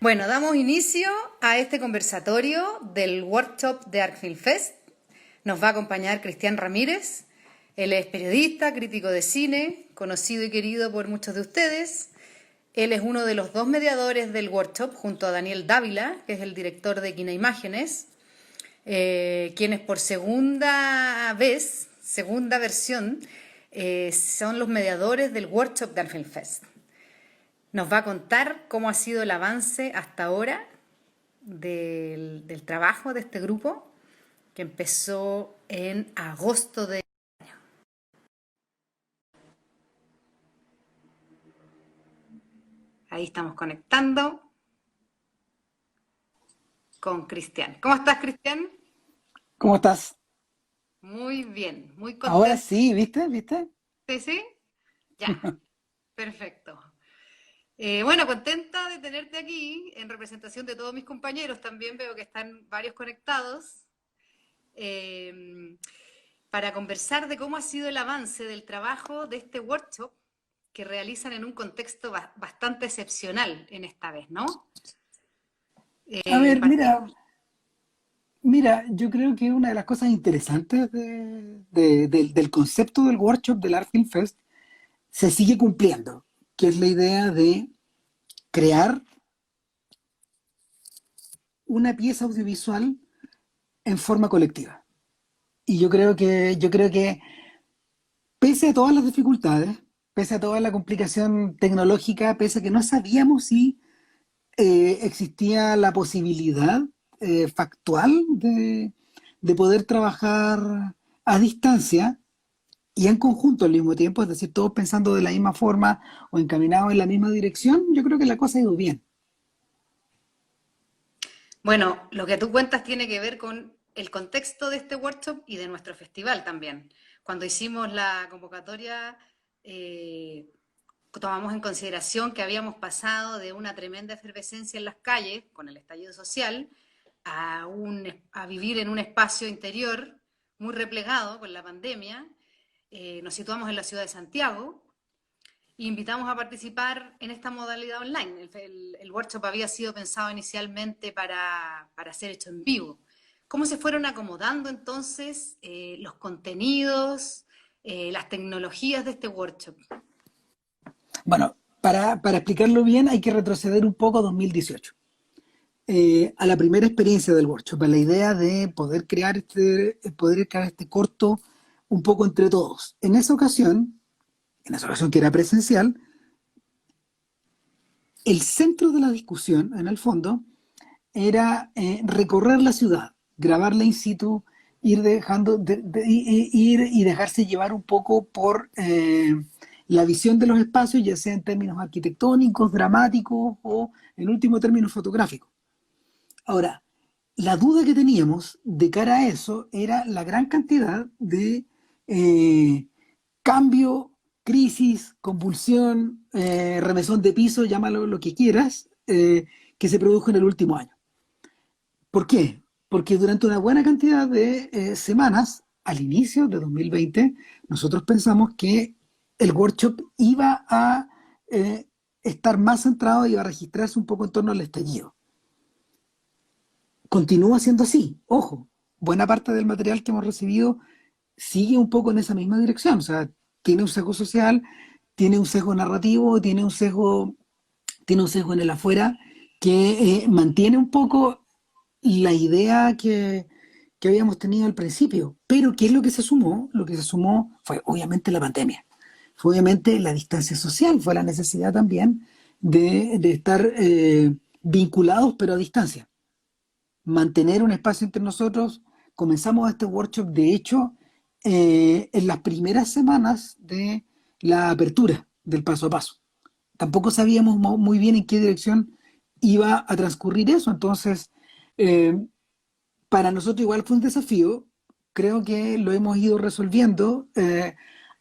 Bueno, damos inicio a este conversatorio del workshop de ArcFilm Fest. Nos va a acompañar Cristian Ramírez. Él es periodista, crítico de cine, conocido y querido por muchos de ustedes. Él es uno de los dos mediadores del workshop, junto a Daniel Dávila, que es el director de Kineimágenes, quienes por segunda versión, son los mediadores del workshop de ArcFilm Fest. Nos va a contar cómo ha sido el avance hasta ahora del trabajo de este grupo, que empezó en agosto de... Ahí estamos conectando con Cristian. ¿Cómo estás, Cristian? ¿Cómo estás? Muy bien, muy Ahora contento. sí, ¿viste? ¿Viste? ¿Sí, sí? Ya, perfecto. Bueno, contenta de tenerte aquí en representación de todos mis compañeros. También veo que están varios conectados. eh, para conversar de cómo ha sido el avance del trabajo de este workshop que realizan en un contexto bastante excepcional en esta vez, ¿no? A ver, Partimos. yo creo que una de las cosas interesantes del concepto del workshop del Art Film Fest se sigue cumpliendo, que es la idea de crear una pieza audiovisual en forma colectiva. Y yo creo que pese a todas las dificultades, pese a toda la complicación tecnológica, pese a que no sabíamos si existía la posibilidad factual de poder trabajar a distancia y en conjunto al mismo tiempo, es decir, todos pensando de la misma forma o encaminados en la misma dirección, yo creo que la cosa ha ido bien. Bueno, lo que tú cuentas tiene que ver con el contexto de este workshop y de nuestro festival también. Cuando hicimos la convocatoria, eh, tomamos en consideración que habíamos pasado de una tremenda efervescencia en las calles con el estallido social a vivir en un espacio interior muy replegado con la pandemia. Nos situamos en la ciudad de Santiago e invitamos a participar en esta modalidad online. El workshop había sido pensado inicialmente para ser hecho en vivo. ¿Cómo se fueron acomodando entonces los contenidos, las tecnologías de este workshop? Bueno, para explicarlo bien hay que retroceder un poco a 2018, a la primera experiencia del workshop, a la idea de poder crear este corto un poco entre todos. En esa ocasión que era presencial, el centro de la discusión, en el fondo, era recorrer la ciudad, grabarla in situ, ir dejando, ir y dejarse llevar un poco por la visión de los espacios, ya sea en términos arquitectónicos, dramáticos o, en último término, fotográficos. Ahora, la duda que teníamos de cara a eso era la gran cantidad de eh, cambio, crisis, convulsión, remesón de piso, llámalo lo que quieras, que se produjo en el último año. ¿Por qué? Porque durante una buena cantidad de semanas, al inicio de 2020, nosotros pensamos que el workshop iba a eh, estar más centrado, iba a registrarse un poco en torno al estallido. Continúa siendo así, ojo, buena parte del material que hemos recibido sigue un poco en esa misma dirección, o sea, tiene un sesgo social, tiene un sesgo narrativo, tiene un sesgo en el afuera que mantiene un poco la idea que habíamos tenido al principio. Pero ¿qué es lo que se sumó? Lo que se sumó fue obviamente la pandemia, fue obviamente la distancia social, fue la necesidad también de estar vinculados pero a distancia, mantener un espacio entre nosotros. Comenzamos este workshop, de hecho, en las primeras semanas de la apertura del paso a paso. Tampoco sabíamos muy bien en qué dirección iba a transcurrir eso, entonces eh, para nosotros igual fue un desafío, creo que lo hemos ido resolviendo.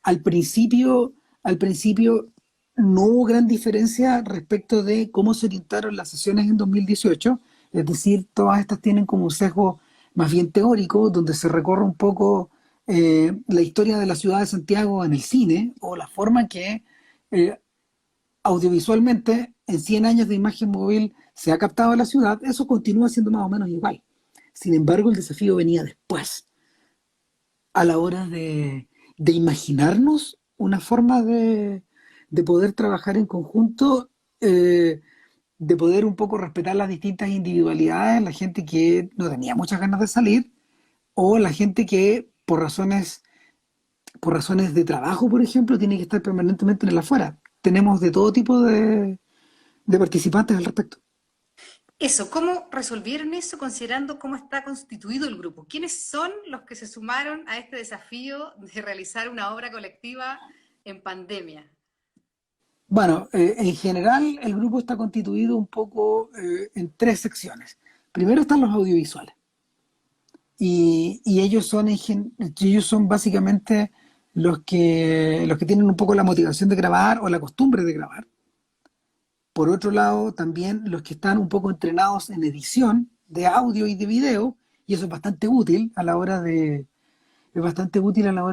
Al principio, al principio no hubo gran diferencia respecto de cómo se orientaron las sesiones en 2018, es decir, todas estas tienen como un sesgo más bien teórico, donde se recorre un poco la historia de la ciudad de Santiago en el cine, o la forma en que eh, audiovisualmente en 100 años de imagen móvil se ha captado la ciudad, eso continúa siendo más o menos igual. Sin embargo, el desafío venía después, a la hora de imaginarnos una forma de poder trabajar en conjunto, eh, de poder un poco respetar las distintas individualidades, la gente que no tenía muchas ganas de salir, o la gente que por razones de trabajo, por ejemplo, tiene que estar permanentemente en el afuera. Tenemos de todo tipo de participantes al respecto. Eso, ¿cómo resolvieron eso considerando cómo está constituido el grupo? ¿Quiénes son los que se sumaron a este desafío de realizar una obra colectiva en pandemia? Bueno, en general el grupo está constituido un poco en tres secciones. Primero están los audiovisuales y ellos son básicamente los que tienen un poco la motivación de grabar o la costumbre de grabar. Por otro lado, también los que están un poco entrenados en edición de audio y de video, y eso es bastante útil a la hora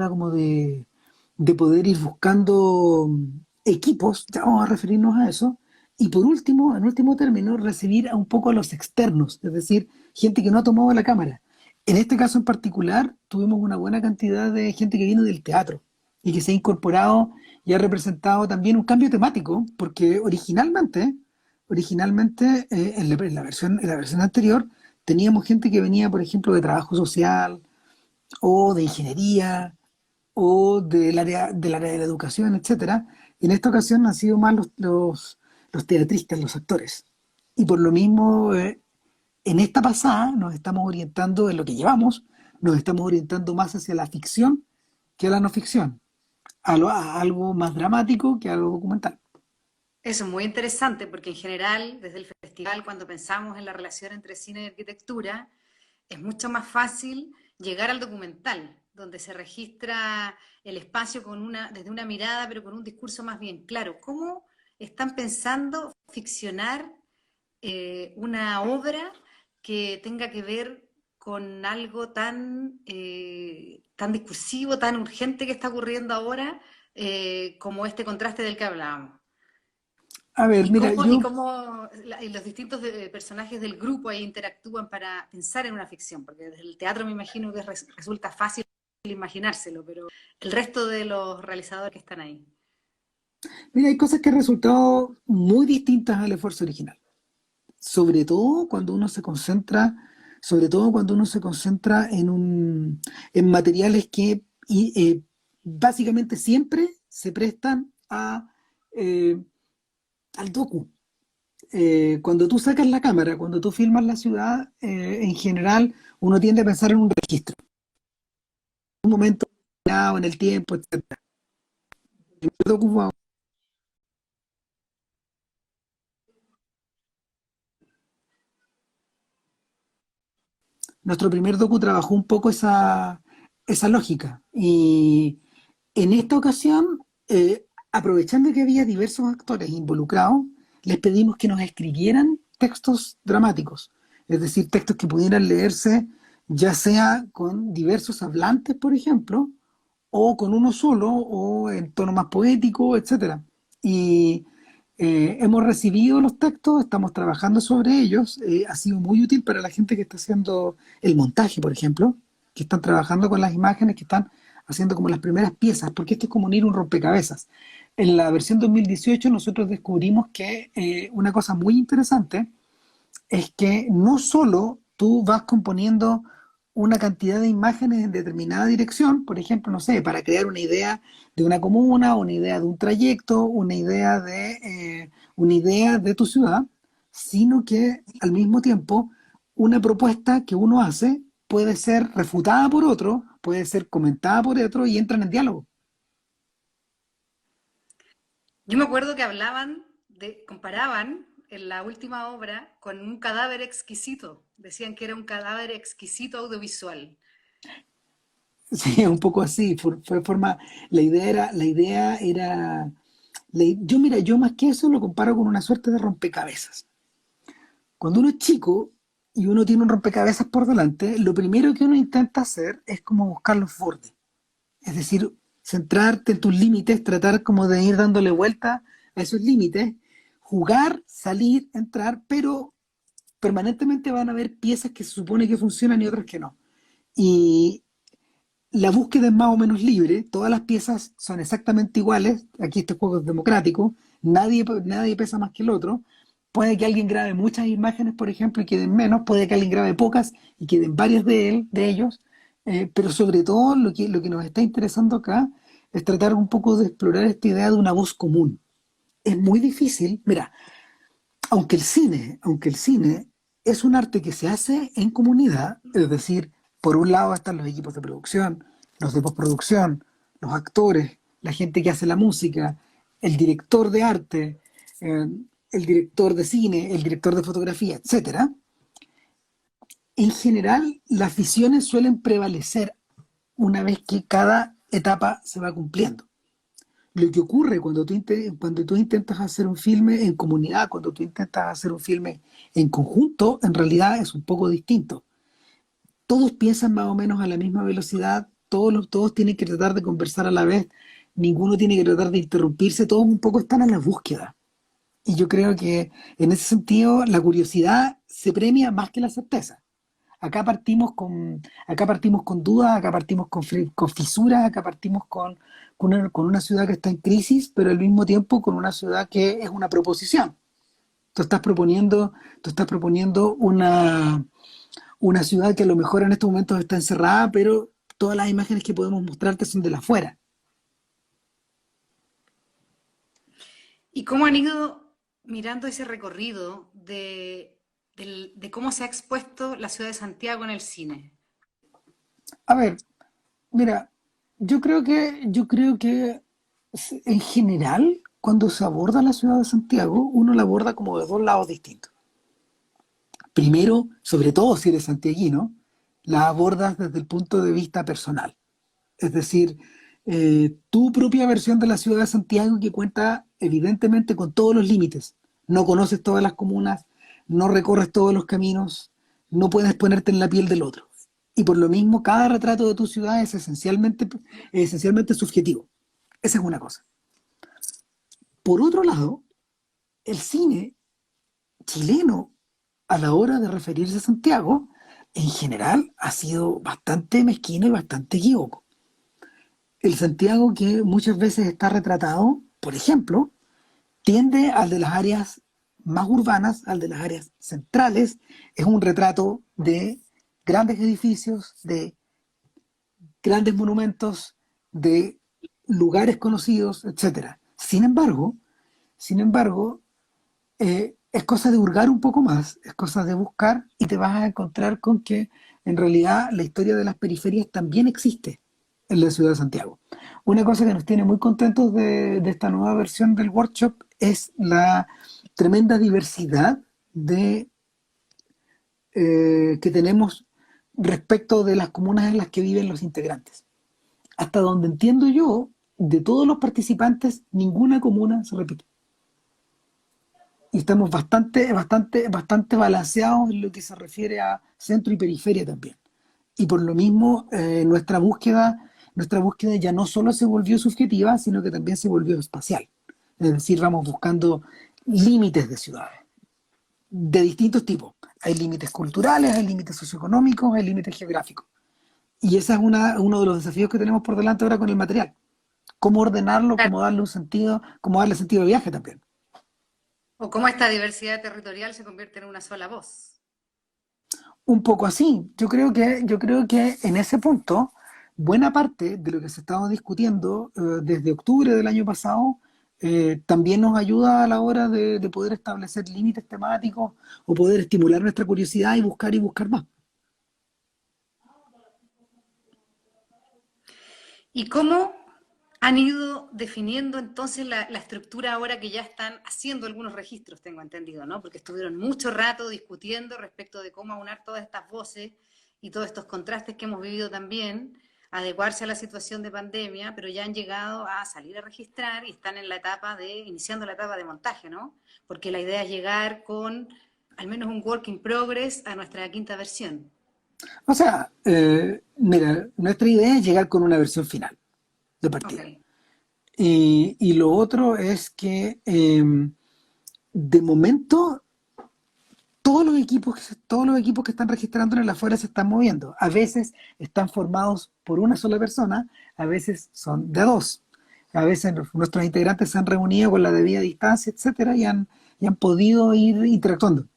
como de poder ir buscando equipos, ya vamos a referirnos a eso, y por último, en último término, recibir a un poco a los externos, es decir, gente que no ha tomado la cámara. En este caso en particular, tuvimos una buena cantidad de gente que vino del teatro y que se ha incorporado y ha representado también un cambio temático, porque originalmente en la versión anterior, teníamos gente que venía, por ejemplo, de trabajo social o de ingeniería o del área de la educación, etcétera. Y en esta ocasión han sido más los teatristas, los actores. Y por lo mismo, en esta pasada nos estamos orientando en lo que llevamos, nos estamos orientando más hacia la ficción que a la no ficción, a algo más dramático que a algo documental. Eso es muy interesante porque en general, desde el festival, cuando pensamos en la relación entre cine y arquitectura, es mucho más fácil llegar al documental, donde se registra el espacio desde una mirada, pero con un discurso más bien claro. ¿Cómo están pensando ficcionar una obra que tenga que ver con algo tan discursivo, tan urgente que está ocurriendo ahora, como este contraste del que hablábamos? A ver, mira, Y yo, cómo los distintos personajes del grupo ahí interactúan para pensar en una ficción? Porque desde el teatro me imagino que resulta fácil imaginárselo, pero el resto de los realizadores que están ahí. mira, hay cosas que han resultado muy distintas al esfuerzo original. Sobre todo cuando uno se concentra, sobre todo cuando uno se concentra en materiales que básicamente siempre se prestan eh, al docu. Cuando tú sacas la cámara, cuando tú filmas la ciudad, en general uno tiende a pensar en un registro, un momento en el tiempo, etcétera. El docu Nuestro primer docu trabajó un poco esa lógica. Y en esta ocasión, aprovechando que había diversos actores involucrados, les pedimos que nos escribieran textos dramáticos, es decir, textos que pudieran leerse ya sea con diversos hablantes, por ejemplo, o con uno solo, o en tono más poético, etcétera. Y hemos recibido los textos, estamos trabajando sobre ellos. Ha sido muy útil para la gente que está haciendo el montaje, por ejemplo, que están trabajando con las imágenes, que están haciendo como las primeras piezas, porque esto es como unir un rompecabezas. En la versión 2018 nosotros descubrimos que una cosa muy interesante es que no solo tú vas componiendo una cantidad de imágenes en determinada dirección, por ejemplo, no sé, para crear una idea de una comuna, una idea de un trayecto, una idea de tu ciudad, sino que al mismo tiempo una propuesta que uno hace puede ser refutada por otro, puede ser comentada por otro y entran en diálogo. Yo me acuerdo que comparaban en la última obra con un cadáver exquisito. Decían que era un cadáver exquisito audiovisual. Sí, un poco así, fue forma, yo mira, yo más que eso lo comparo con una suerte de rompecabezas. Cuando uno es chico y uno tiene un rompecabezas por delante, lo primero que uno intenta hacer es como buscar los bordes. Es decir, centrarte en tus límites, tratar como de ir dándole vuelta a esos límites, jugar, salir, entrar, pero permanentemente van a haber piezas que se supone que funcionan y otras que no. Y la búsqueda es más o menos libre, todas las piezas son exactamente iguales, aquí este juego es democrático, nadie pesa más que el otro, puede que alguien grabe muchas imágenes, por ejemplo, y queden menos, puede que alguien grabe pocas y queden varias de ellos, pero sobre todo lo que nos está interesando acá es tratar un poco de explorar esta idea de una voz común. Es muy difícil, mira, aunque el cine es un arte que se hace en comunidad, es decir, por un lado están los equipos de producción, los de postproducción, los actores, la gente que hace la música, el director de arte, eh, el director de cine, el director de fotografía, etcétera. En general, las visiones suelen prevalecer una vez que cada etapa se va cumpliendo. Lo que ocurre cuando tú intentas hacer un filme en comunidad, cuando tú intentas hacer un filme en conjunto, en realidad es un poco distinto. Todos piensan más o menos a la misma velocidad, todos tienen que tratar de conversar a la vez, ninguno tiene que tratar de interrumpirse, todos un poco están a la búsqueda. Y yo creo que en ese sentido la curiosidad se premia más que la certeza. Acá partimos con dudas, acá partimos con fisuras, acá partimos con una ciudad que está en crisis, pero al mismo tiempo con una ciudad que es una proposición. Tú estás proponiendo, tú estás proponiendo una ciudad que a lo mejor en estos momentos está encerrada, pero todas las imágenes que podemos mostrarte son de la afuera. ¿Y cómo han ido mirando ese recorrido de cómo se ha expuesto la ciudad de Santiago en el cine? A ver, mira, yo creo que en general, cuando se aborda la ciudad de Santiago, uno la aborda como de dos lados distintos. Primero, sobre todo si eres santiaguino, la abordas desde el punto de vista personal. Es decir, tu propia versión de la ciudad de Santiago que cuenta evidentemente con todos los límites. No conoces todas las comunas, no recorres todos los caminos, no puedes ponerte en la piel del otro. Y por lo mismo, cada retrato de tu ciudad es esencialmente subjetivo. Esa es una cosa. Por otro lado, el cine chileno, a la hora de referirse a Santiago, en general ha sido bastante mezquino y bastante equívoco. El Santiago que muchas veces está retratado, por ejemplo, tiende al de las áreas más urbanas, al de las áreas centrales. Es un retrato de grandes edificios, de grandes monumentos, de lugares conocidos, etcétera. Sin embargo, es cosa de hurgar un poco más, es cosa de buscar y te vas a encontrar con que en realidad la historia de las periferias también existe en la ciudad de Santiago. Una cosa que nos tiene muy contentos de esta nueva versión del workshop es la tremenda diversidad que tenemos respecto de las comunas en las que viven los integrantes. Hasta donde entiendo yo, de todos los participantes, ninguna comuna se repite. Y estamos bastante balanceados en lo que se refiere a centro y periferia también. Y por lo mismo, nuestra búsqueda ya no solo se volvió subjetiva, sino que también se volvió espacial. Es decir, vamos buscando límites de ciudades, de distintos tipos. Hay límites culturales, hay límites socioeconómicos, hay límites geográficos. Y ese es uno de los desafíos que tenemos por delante ahora con el material. Cómo ordenarlo, Claro. cómo darle un sentido, cómo darle sentido de viaje también. O cómo esta diversidad territorial se convierte en una sola voz. Un poco así. Yo creo que en ese punto, buena parte de lo que se estaba discutiendo desde octubre del año pasado también nos ayuda a la hora de poder establecer límites temáticos o poder estimular nuestra curiosidad y buscar más. ¿Y cómo han ido definiendo entonces la estructura ahora que ya están haciendo algunos registros, tengo entendido, ¿no? Porque estuvieron mucho rato discutiendo respecto de cómo aunar todas estas voces y todos estos contrastes que hemos vivido también, adecuarse a la situación de pandemia, pero ya han llegado a salir a registrar y están en la etapa iniciando la etapa de montaje, ¿no? Porque la idea es llegar con al menos un work in progress a nuestra quinta versión. O sea, mira, nuestra idea es llegar con una versión final de Ok. partida. Y lo otro es que de momento todos los equipos que están registrando en el afuera se están moviendo. A veces están formados por una sola persona, a veces son de dos. A veces nuestros integrantes se han reunido con la debida distancia, etcétera, y han podido ir interactuando.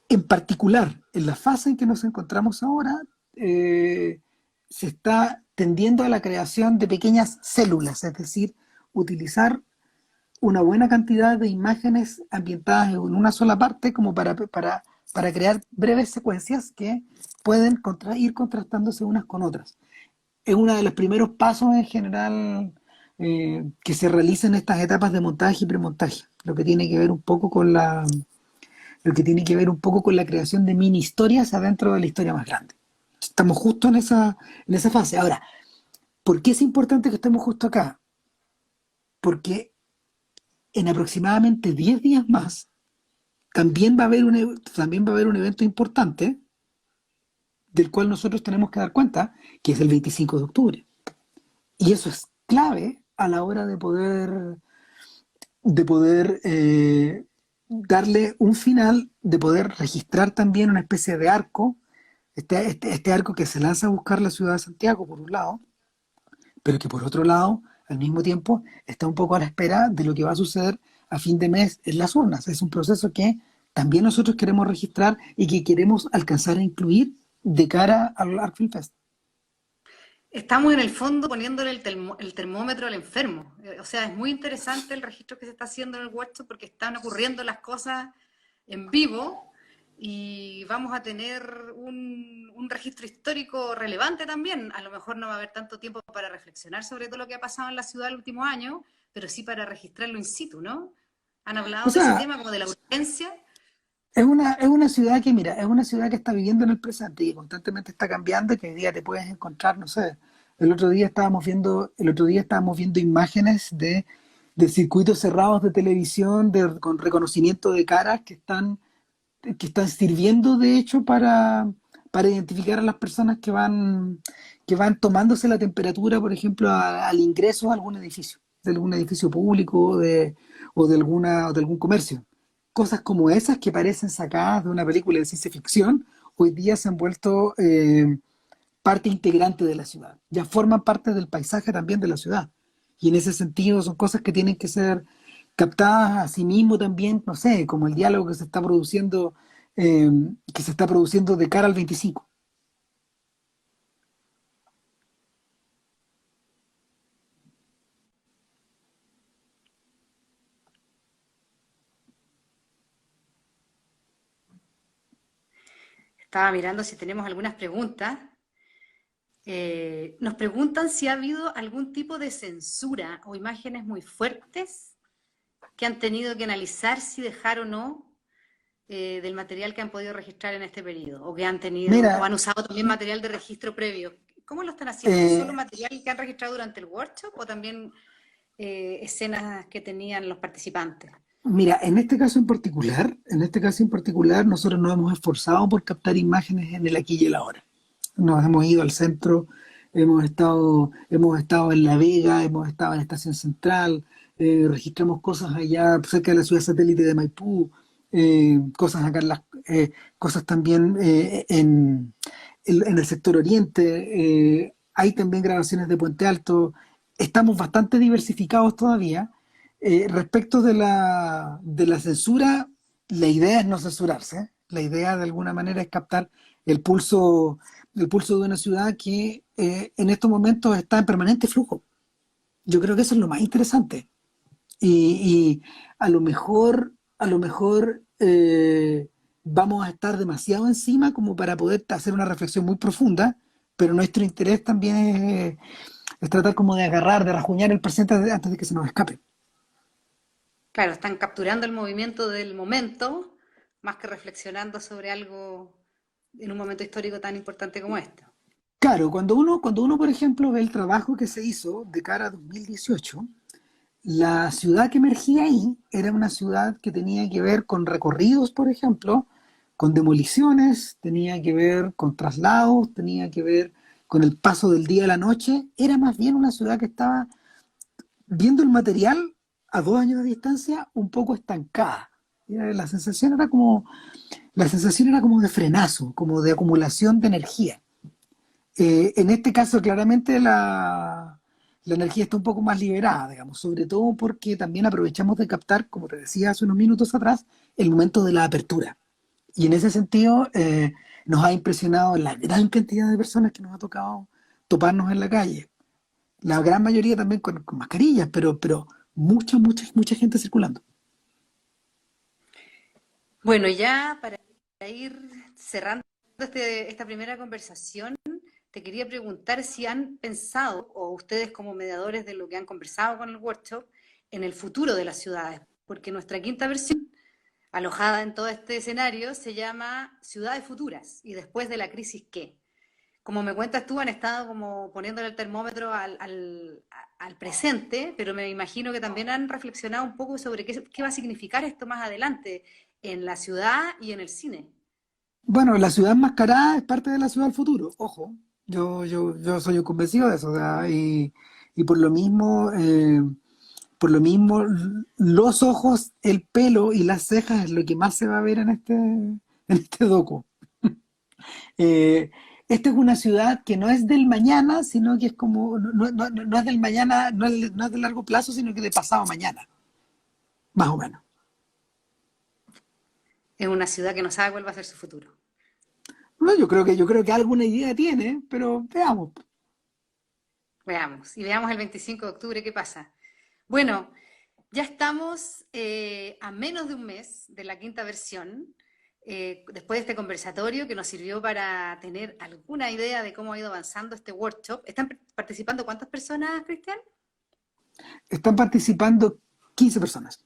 En particular, en la fase en que nos encontramos ahora, eh, se está tendiendo a la creación de pequeñas células, es decir, utilizar una buena cantidad de imágenes ambientadas en una sola parte como para crear breves secuencias que pueden ir contrastándose unas con otras. Es uno de los primeros pasos en general que se realizan en estas etapas de montaje y premontaje, lo que tiene que ver un poco con lo que tiene que ver un poco con la creación de mini historias adentro de la historia más grande. Estamos justo en esa fase. Ahora, ¿por qué es importante que estemos justo acá? Porque en aproximadamente 10 días más también va a haber un evento importante del cual nosotros tenemos que dar cuenta, que es el 25 de octubre. Y eso es clave a la hora de poder darle un final, de poder registrar también una especie de arco, este arco que se lanza a buscar la ciudad de Santiago, por un lado, pero que por otro lado, al mismo tiempo, está un poco a la espera de lo que va a suceder a fin de mes en las urnas. Es un proceso que también nosotros queremos registrar y que queremos alcanzar a incluir de cara al Arc Film Fest. Estamos en el fondo poniéndole el termómetro al enfermo. O sea, es muy interesante el registro que se está haciendo en el workshop porque están ocurriendo las cosas en vivo y vamos a tener un registro histórico relevante también. A lo mejor no va a haber tanto tiempo para reflexionar sobre todo lo que ha pasado en la ciudad el último año, pero sí para registrarlo in situ, ¿no? ¿Han O hablado de ese sea, tema como de la urgencia? es una ciudad que, mira, es una ciudad que está viviendo en el presente y que constantemente está cambiando y que hoy día te puedes encontrar, no sé, el otro día estábamos viendo imágenes de circuitos cerrados de televisión con reconocimiento de caras que están sirviendo de hecho para identificar a las personas que van tomándose la temperatura, por ejemplo, al ingreso a de algún edificio público o de algún comercio. Cosas como esas que parecen sacadas de una película de ciencia ficción, hoy día se han vuelto parte integrante de la ciudad, ya forman parte del paisaje también de la ciudad. Y en ese sentido son cosas que tienen que ser captadas a sí mismo también, no sé, como el diálogo eh, que se está produciendo de cara al 25. Estaba mirando si tenemos algunas preguntas. Nos preguntan si ha habido algún tipo de censura o imágenes muy fuertes que han tenido que analizar si dejar o no del material que han podido registrar en este periodo, o que han tenido, o Mira, han usado también material de registro previo. ¿Cómo lo están haciendo? ¿Solo eh, material que han registrado durante el workshop o también escenas que tenían los participantes? mira, en este caso en particular, nosotros nos hemos esforzado por captar imágenes en el aquí y el ahora. Nos hemos ido al centro, hemos estado en La Vega, hemos estado en Estación Central, registramos cosas allá cerca de la ciudad satélite de Maipú, cosas acá cosas también en el sector oriente, hay también grabaciones de Puente Alto. Estamos bastante diversificados todavía. Respecto de la censura, la idea es no censurarse. La idea de alguna manera es captar el pulso, el pulso de una ciudad que en estos momentos está en permanente flujo. Yo creo que eso es lo más interesante. Y a lo mejor vamos a estar demasiado encima como para poder hacer una reflexión muy profunda, pero nuestro interés también es tratar como de agarrar, de rajuñar el presente antes de que se nos escape. Claro, están capturando el movimiento del momento más que reflexionando sobre algo en un momento histórico tan importante como este. Claro, cuando uno, por ejemplo, ve el trabajo que se hizo de cara a 2018, la ciudad que emergía ahí era una ciudad que tenía que ver con recorridos, por ejemplo, con demoliciones, tenía que ver con traslados, tenía que ver con el paso del día a la noche. Era más bien una ciudad que estaba viendo el material a 2 años de distancia un poco estancada. la sensación era como de frenazo, como de acumulación de energía. En este caso, claramente la energía está un poco más liberada, digamos, sobre todo porque también aprovechamos de captar, como te decía hace unos minutos atrás, el momento de la apertura. Y en ese sentido, nos ha impresionado la gran cantidad de personas que nos ha tocado toparnos en la calle. La gran mayoría también con mascarillas, pero mucha gente circulando. Bueno, ya para ir cerrando esta primera conversación, te quería preguntar si han pensado, o ustedes como mediadores de lo que han conversado con el workshop, en el futuro de las ciudades, porque nuestra quinta versión, alojada en todo este escenario, se llama Ciudades Futuras y después de la crisis, ¿qué? Como me cuentas tú, han estado como poniéndole el termómetro al presente, pero me imagino que también han reflexionado un poco sobre qué va a significar esto más adelante en la ciudad y en el cine. Bueno, la ciudad enmascarada es parte de la ciudad del futuro, ojo. Yo soy un convencido de eso, o sea, y por lo mismo, los ojos, el pelo y las cejas es lo que más se va a ver en este docu. Eh, Esta es una ciudad que no es del mañana, sino que es como, no es del mañana, no es de largo plazo, sino que de pasado mañana, más o menos. Es una ciudad que no sabe cuál va a ser su futuro. No, yo creo que alguna idea tiene, pero veamos. Veamos, y veamos el 25 de octubre qué pasa. Bueno, ya estamos a menos de un mes de la quinta versión, después de este conversatorio que nos sirvió para tener alguna idea de cómo ha ido avanzando este workshop. ¿Están participando cuántas personas, Cristian? Están participando 15 personas.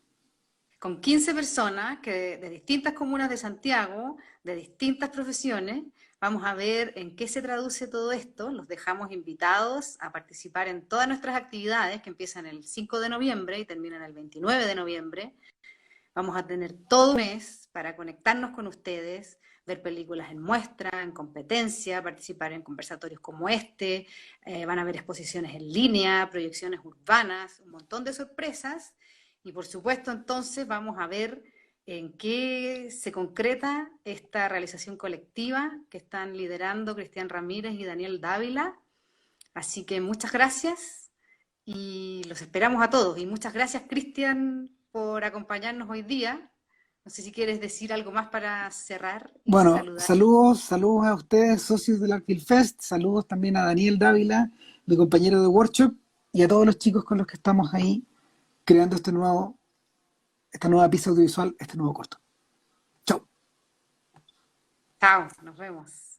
Con 15 personas que de distintas comunas de Santiago, de distintas profesiones. Vamos a ver en qué se traduce todo esto. Los dejamos invitados a participar en todas nuestras actividades que empiezan el 5 de noviembre y terminan el 29 de noviembre. Vamos a tener todo un mes para conectarnos con ustedes, ver películas en muestra, en competencia, participar en conversatorios como este, van a haber exposiciones en línea, proyecciones urbanas, un montón de sorpresas. Y por supuesto, entonces vamos a ver en qué se concreta esta realización colectiva que están liderando Cristian Ramírez y Daniel Dávila. Así que muchas gracias y los esperamos a todos. Y muchas gracias, Cristian, por acompañarnos hoy día. No sé si quieres decir algo más para cerrar y Bueno, saludar. saludos a ustedes, socios del Artfil Fest, saludos también a Daniel Dávila, mi compañero de workshop, y a todos los chicos con los que estamos ahí creando esta nueva pieza audiovisual, este nuevo corto. Chao. Chao, nos vemos.